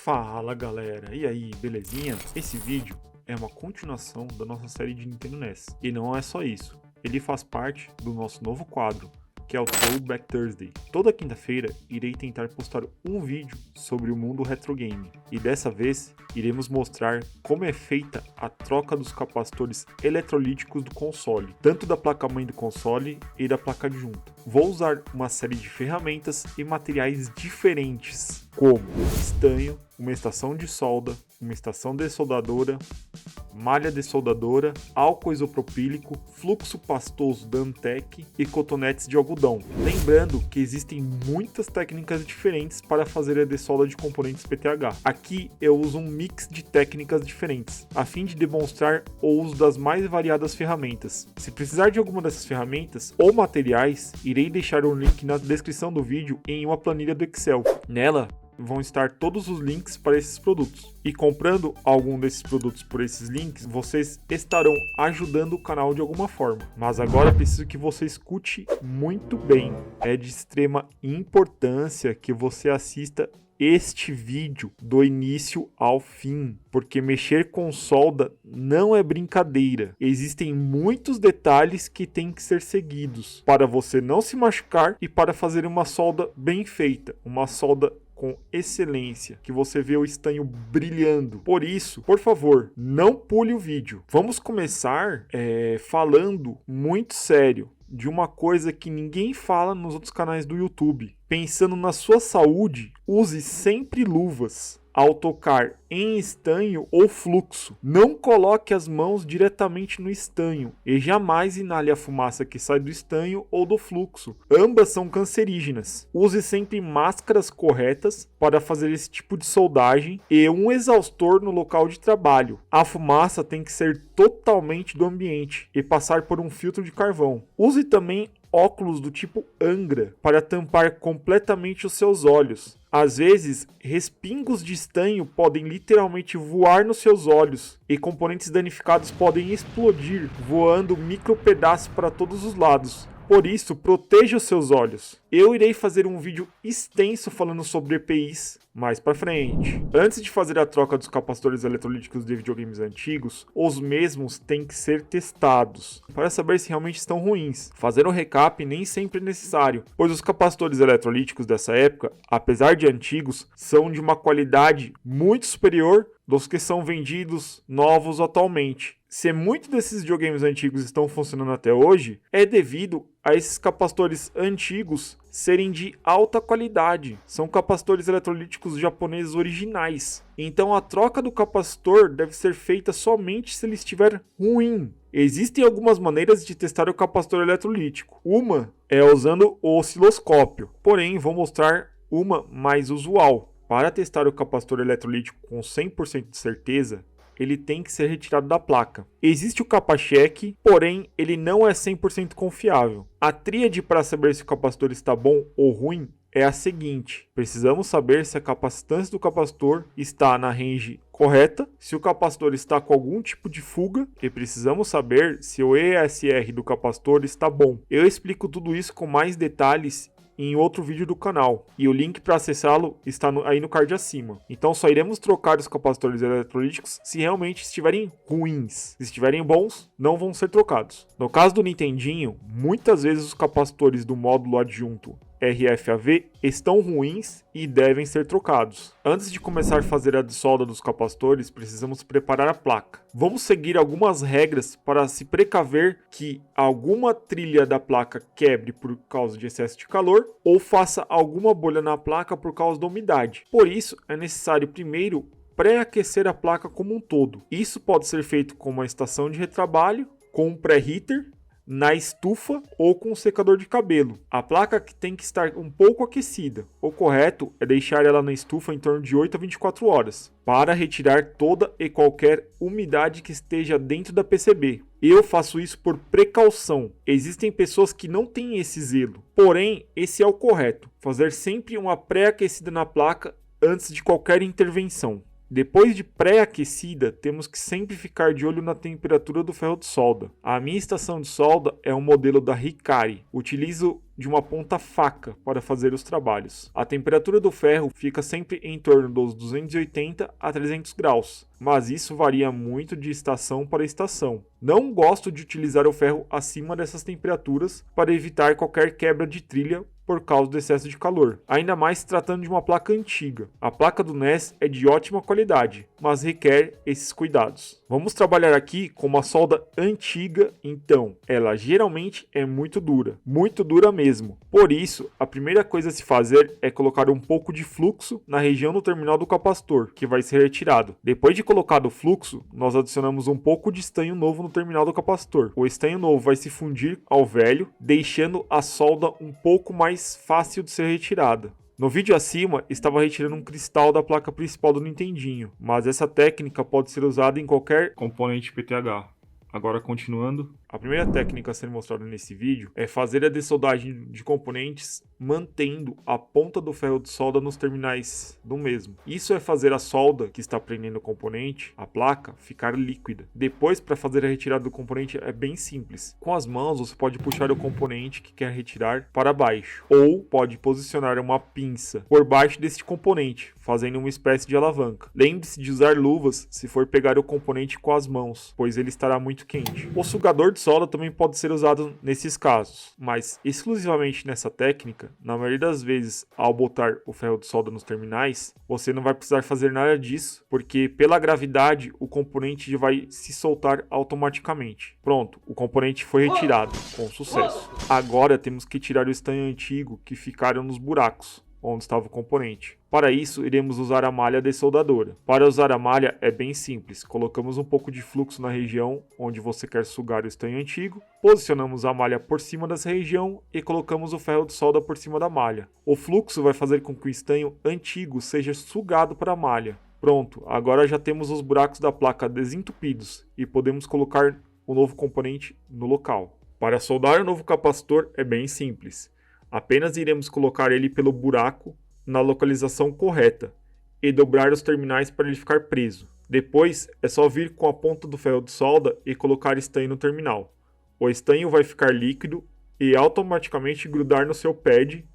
Fala galera, e aí, belezinha? Esse vídeo é uma continuação da nossa série de Nintendo NES. E não é só isso, ele faz parte do nosso novo quadro, que é o Throwback Thursday. Toda quinta-feira irei tentar postar um vídeo sobre o mundo retro game. E dessa vez iremos mostrar como é feita a troca dos capacitores eletrolíticos do console, tanto da placa-mãe do console e da placa adjunta. Vou usar uma série de ferramentas e materiais diferentes, como estanho, uma estação de solda, uma estação dessoldadora, malha dessoldadora, álcool isopropílico, fluxo pastoso da Antec e cotonetes de algodão. Lembrando que existem muitas técnicas diferentes para fazer a dessolda de componentes PTH. Aqui eu uso um mix de técnicas diferentes, a fim de demonstrar o uso das mais variadas ferramentas. Se precisar de alguma dessas ferramentas ou materiais, irei deixar um link na descrição do vídeo em uma planilha do Excel. Nela vão estar todos os links para esses produtos. E comprando algum desses produtos por esses links, vocês estarão ajudando o canal de alguma forma. Mas agora preciso que você escute muito bem. É de extrema importância que você assista este vídeo do início ao fim, porque mexer com solda não é brincadeira. Existem muitos detalhes que têm que ser seguidos para você não se machucar e para fazer uma solda bem feita, uma solda com excelência, que você vê o estanho brilhando. Por isso, por favor, não pule o vídeo. Vamos começar falando muito sério de uma coisa que ninguém fala nos outros canais do YouTube. Pensando na sua saúde, use sempre luvas ao tocar em estanho ou fluxo. Não coloque as mãos diretamente no estanho e jamais inale a fumaça que sai do estanho ou do fluxo. Ambas são cancerígenas. Use sempre máscaras corretas para fazer esse tipo de soldagem e um exaustor no local de trabalho. A fumaça tem que ser totalmente do ambiente e passar por um filtro de carvão. Use também óculos do tipo Angra para tampar completamente os seus olhos. Às vezes, respingos de estanho podem literalmente voar nos seus olhos e componentes danificados podem explodir, voando micropedaços para todos os lados. Por isso, proteja os seus olhos. Eu irei fazer um vídeo extenso falando sobre EPIs mais pra frente. Antes de fazer a troca dos capacitores eletrolíticos de videogames antigos, os mesmos têm que ser testados para saber se realmente estão ruins. Fazer um recap nem sempre é necessário, pois os capacitores eletrolíticos dessa época, apesar de antigos, são de uma qualidade muito superior dos que são vendidos novos atualmente. Se muitos desses videogames antigos estão funcionando até hoje, é devido a esses capacitores antigos serem de alta qualidade. São capacitores eletrolíticos japoneses originais. Então a troca do capacitor deve ser feita somente se ele estiver ruim. Existem algumas maneiras de testar o capacitor eletrolítico. Uma é usando o osciloscópio, porém vou mostrar uma mais usual. Para testar o capacitor eletrolítico com 100% de certeza, ele tem que ser retirado da placa. Existe o capa-cheque, porém ele não é 100% confiável. A tríade para saber se o capacitor está bom ou ruim é a seguinte: precisamos saber se a capacitância do capacitor está na range correta, se o capacitor está com algum tipo de fuga e precisamos saber se o ESR do capacitor está bom. Eu explico tudo isso com mais detalhes em outro vídeo do canal, e o link para acessá-lo está aí no card acima. Então só iremos trocar os capacitores eletrolíticos se realmente estiverem ruins. Se estiverem bons, não vão ser trocados. No caso do Nintendinho, muitas vezes os capacitores do módulo adjunto RFAV estão ruins e devem ser trocados. Antes de começar a fazer a dessolda dos capacitores, precisamos preparar a placa. Vamos seguir algumas regras para se precaver que alguma trilha da placa quebre por causa de excesso de calor ou faça alguma bolha na placa por causa da umidade. Por isso, é necessário primeiro pré-aquecer a placa como um todo. Isso pode ser feito com uma estação de retrabalho, com um pré-heater, na estufa ou com um secador de cabelo. A placa tem que estar um pouco aquecida. O correto é deixar ela na estufa em torno de 8 a 24 horas, para retirar toda e qualquer umidade que esteja dentro da PCB. Eu faço isso por precaução. Existem pessoas que não têm esse zelo. Porém, esse é o correto. Fazer sempre uma pré-aquecida na placa antes de qualquer intervenção. Depois de pré-aquecida, temos que sempre ficar de olho na temperatura do ferro de solda. A minha estação de solda é um modelo da Hikari. Utilizo de uma ponta faca para fazer os trabalhos. A temperatura do ferro fica sempre em torno dos 280 a 300 graus, mas isso varia muito de estação para estação. Não gosto de utilizar o ferro acima dessas temperaturas para evitar qualquer quebra de trilha por causa do excesso de calor, ainda mais se tratando de uma placa antiga. A placa do NES é de ótima qualidade, mas requer esses cuidados. Vamos trabalhar aqui com uma solda antiga, então ela geralmente é muito dura mesmo. Por isso, a primeira coisa a se fazer é colocar um pouco de fluxo na região do terminal do capacitor, que vai ser retirado. Depois de colocado o fluxo, nós adicionamos um pouco de estanho novo no terminal do capacitor. O estanho novo vai se fundir ao velho, deixando a solda um pouco mais fácil de ser retirada. No vídeo acima, estava retirando um cristal da placa principal do Nintendinho, mas essa técnica pode ser usada em qualquer componente PTH. Agora continuando, a primeira técnica a ser mostrada nesse vídeo é fazer a dessoldagem de componentes mantendo a ponta do ferro de solda nos terminais do mesmo. Isso é fazer a solda que está prendendo o componente, a placa, ficar líquida. Depois, para fazer a retirada do componente é bem simples. Com as mãos você pode puxar o componente que quer retirar para baixo, ou pode posicionar uma pinça por baixo deste componente, fazendo uma espécie de alavanca. Lembre-se de usar luvas se for pegar o componente com as mãos, pois ele estará muito quente. O sugador de solda também pode ser usado nesses casos, mas exclusivamente nessa técnica, na maioria das vezes, ao botar o ferro de solda nos terminais, você não vai precisar fazer nada disso, porque pela gravidade o componente já vai se soltar automaticamente. Pronto, o componente foi retirado, com sucesso. Agora temos que tirar o estanho antigo que ficaram nos buracos onde estava o componente. Para isso, iremos usar a malha dessoldadora. Para usar a malha é bem simples. Colocamos um pouco de fluxo na região onde você quer sugar o estanho antigo, posicionamos a malha por cima dessa região e colocamos o ferro de solda por cima da malha. O fluxo vai fazer com que o estanho antigo seja sugado para a malha. Pronto, agora já temos os buracos da placa desentupidos e podemos colocar o novo componente no local. Para soldar o novo capacitor é bem simples. Apenas iremos colocar ele pelo buraco na localização correta e dobrar os terminais para ele ficar preso. Depois é só vir com a ponta do ferro de solda e colocar estanho no terminal. O estanho vai ficar líquido e automaticamente grudar no seu pad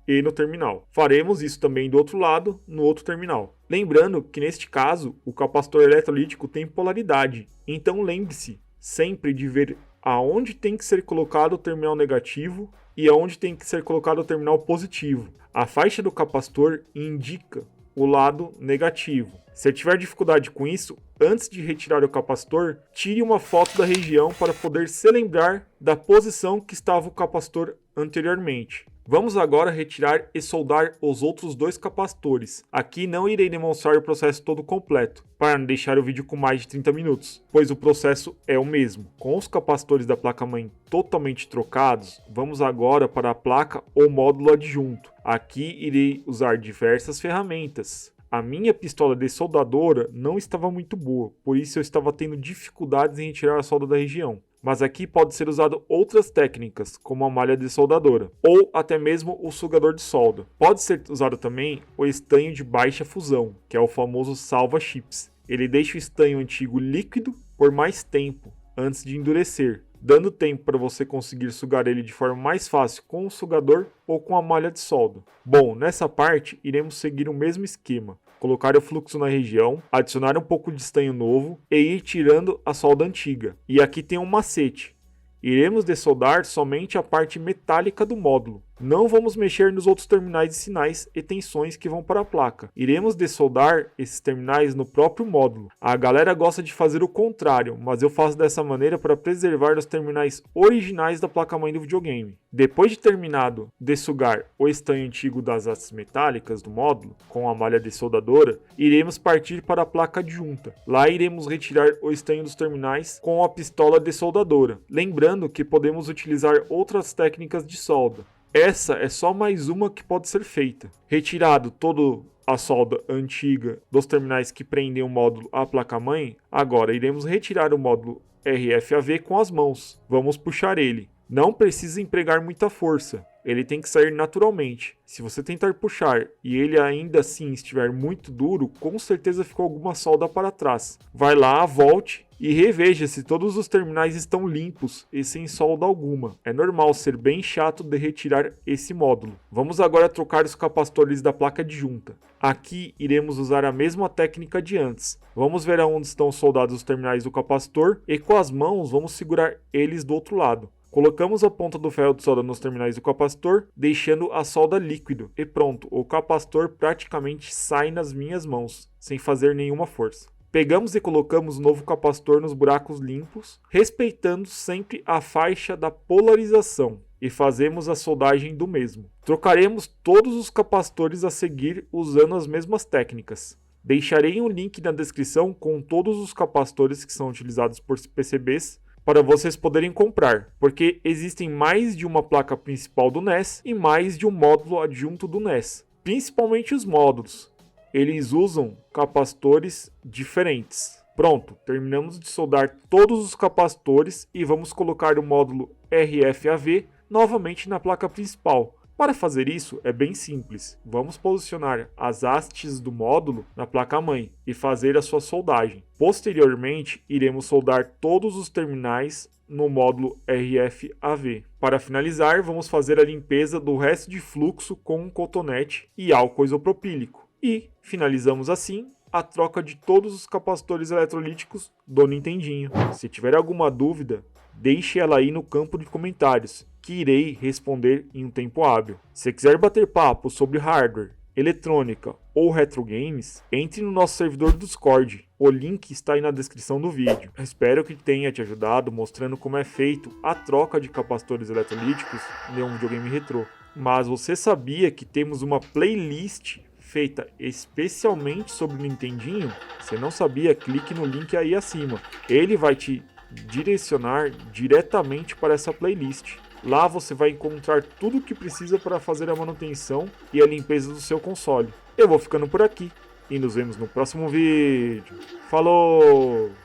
e no terminal. Faremos isso também do outro lado, no outro terminal. Lembrando que neste caso o capacitor eletrolítico tem polaridade, então lembre-se sempre de ver aonde tem que ser colocado o terminal negativo e aonde tem que ser colocado o terminal positivo. A faixa do capacitor indica o lado negativo. Se tiver dificuldade com isso, antes de retirar o capacitor, tire uma foto da região para poder se lembrar da posição que estava o capacitor anteriormente. Vamos agora retirar e soldar os outros dois capacitores. Aqui não irei demonstrar o processo todo completo, para não deixar o vídeo com mais de 30 minutos, pois o processo é o mesmo. Com os capacitores da placa-mãe totalmente trocados, vamos agora para a placa ou módulo adjunto. Aqui irei usar diversas ferramentas. A minha pistola dessoldadora não estava muito boa, por isso eu estava tendo dificuldades em retirar a solda da região. Mas aqui pode ser usado outras técnicas, como a malha dessoldadora, ou até mesmo o sugador de solda. Pode ser usado também o estanho de baixa fusão, que é o famoso salva-chips. Ele deixa o estanho antigo líquido por mais tempo, antes de endurecer, dando tempo para você conseguir sugar ele de forma mais fácil com o sugador ou com a malha de solda. Bom, nessa parte iremos seguir o mesmo esquema. Colocar o fluxo na região, adicionar um pouco de estanho novo e ir tirando a solda antiga. E aqui tem um macete. Iremos dessoldar somente a parte metálica do módulo. Não vamos mexer nos outros terminais de sinais e tensões que vão para a placa. Iremos dessoldar esses terminais no próprio módulo. A galera gosta de fazer o contrário, mas eu faço dessa maneira para preservar os terminais originais da placa-mãe do videogame. Depois de terminado de sugar o estanho antigo das hastes metálicas do módulo, com a malha dessoldadora, iremos partir para a placa adjunta. Lá iremos retirar o estanho dos terminais com a pistola dessoldadora. Lembrando que podemos utilizar outras técnicas de solda. Essa é só mais uma que pode ser feita. Retirado toda a solda antiga dos terminais que prendem o módulo à placa-mãe, agora iremos retirar o módulo RFAV com as mãos. Vamos puxar ele. Não precisa empregar muita força. ele tem que sair naturalmente. Se você tentar puxar e ele ainda assim estiver muito duro, com certeza ficou alguma solda para trás. Vai lá, volte e reveja se todos os terminais estão limpos e sem solda alguma. É normal ser bem chato de retirar esse módulo. Vamos agora trocar os capacitores da placa adjunta. Aqui iremos usar a mesma técnica de antes. Vamos ver aonde estão soldados os terminais do capacitor e com as mãos vamos segurar eles do outro lado. Colocamos a ponta do ferro de solda nos terminais do capacitor, deixando a solda líquido. E pronto, o capacitor praticamente sai nas minhas mãos, sem fazer nenhuma força. Pegamos e colocamos o novo capacitor nos buracos limpos, respeitando sempre a faixa da polarização. E fazemos a soldagem do mesmo. Trocaremos todos os capacitores a seguir usando as mesmas técnicas. Deixarei um link na descrição com todos os capacitores que são utilizados por PCBs, para vocês poderem comprar, porque existem mais de uma placa principal do NES e mais de um módulo adjunto do NES. Principalmente os módulos, eles usam capacitores diferentes. Pronto, terminamos de soldar todos os capacitores e vamos colocar o módulo RFAV novamente na placa principal. Para fazer isso é bem simples, vamos posicionar as hastes do módulo na placa-mãe e fazer a sua soldagem. Posteriormente, iremos soldar todos os terminais no módulo RFAV. Para finalizar, vamos fazer a limpeza do resto de fluxo com um cotonete e álcool isopropílico. E finalizamos assim a troca de todos os capacitores eletrolíticos do Nintendinho. Se tiver alguma dúvida, deixe ela aí no campo de comentários, que irei responder em um tempo hábil. Se quiser bater papo sobre hardware, eletrônica ou retro games, entre no nosso servidor do Discord. O link está aí na descrição do vídeo. Espero que tenha te ajudado mostrando como é feito a troca de capacitores eletrolíticos em um videogame retrô. Mas você sabia que temos uma playlist feita especialmente sobre o Nintendinho? Se não sabia, clique no link aí acima. Ele vai te direcionar diretamente para essa playlist. Lá você vai encontrar tudo o que precisa para fazer a manutenção e a limpeza do seu console. Eu vou ficando por aqui e nos vemos no próximo vídeo. Falou!